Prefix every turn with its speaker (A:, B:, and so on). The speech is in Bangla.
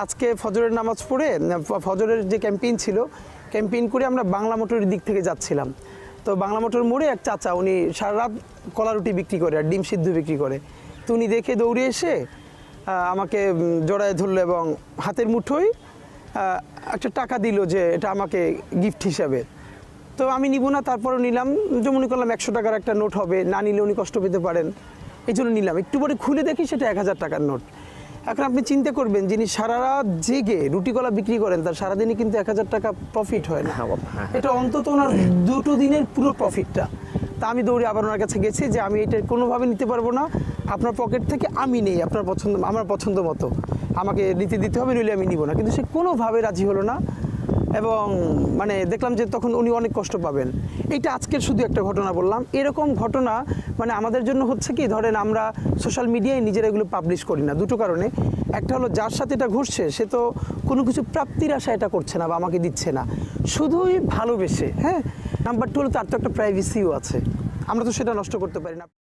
A: আজকে ফজরের নামাজ পড়ে ফজরের যে ক্যাম্পেইন ছিল, ক্যাম্পেইন করে আমরা বাংলা মোটরের দিক থেকে যাচ্ছিলাম। তো বাংলা মোটর মোড়ে এক চাচা, উনি সারা রাত কলা রুটি বিক্রি করে আর ডিম সিদ্ধ বিক্রি করে। তো উনি দেখে দৌড়ে এসে আমাকে জড়ায় ধরলো এবং হাতের মুঠোয় একটা টাকা দিল যে এটা আমাকে গিফট হিসাবে। তো আমি নিব না, তারপরও নিলাম। যে মনে করলাম 100 টাকার একটা নোট হবে, না নিলে উনি কষ্ট পেতে পারেন, এই জন্য নিলাম। একটু পরে খুলে দেখি সেটা 1000 টাকার নোট। এখন আপনি চিন্তা করবেন, যিনি সারা রাত জেগে রুটি কলা বিক্রি করেন তার সারাদিনই কিন্তু 1000 টাকা প্রফিট হয় না। এটা অন্তত ওনার 2 দিনের পুরো প্রফিটটা। তা আমি দৌড়ে আবার ওনার কাছে গেছি যে আমি এটা কোনোভাবে নিতে পারবো না, আপনার পকেট থেকে আমি নেই, আপনার পছন্দ আমার পছন্দ মতো আমাকে নিতে দিতে হবে, নইলে আমি নিব না। কিন্তু সে কোনোভাবে রাজি হলো না এবং মানে দেখলাম যে তখন উনি অনেক কষ্ট পাবেন। এইটা আজকের শুধু একটা ঘটনা বললাম। এরকম ঘটনা মানে আমাদের জন্য হচ্ছে কি, ধরেন আমরা সোশ্যাল মিডিয়ায় নিজেরা এগুলো পাবলিশ করি না দুটো কারণে। একটা হলো যার সাথে এটা ঘটছে সে তো কোনো কিছু প্রাপ্তির আশা এটা করছে না বা আমাকে দিচ্ছে না, শুধুই ভালোবেসে। হ্যাঁ, নাম্বার 2 হলো তার তো একটা প্রাইভেসিও আছে, আমরা তো সেটা নষ্ট করতে পারি না।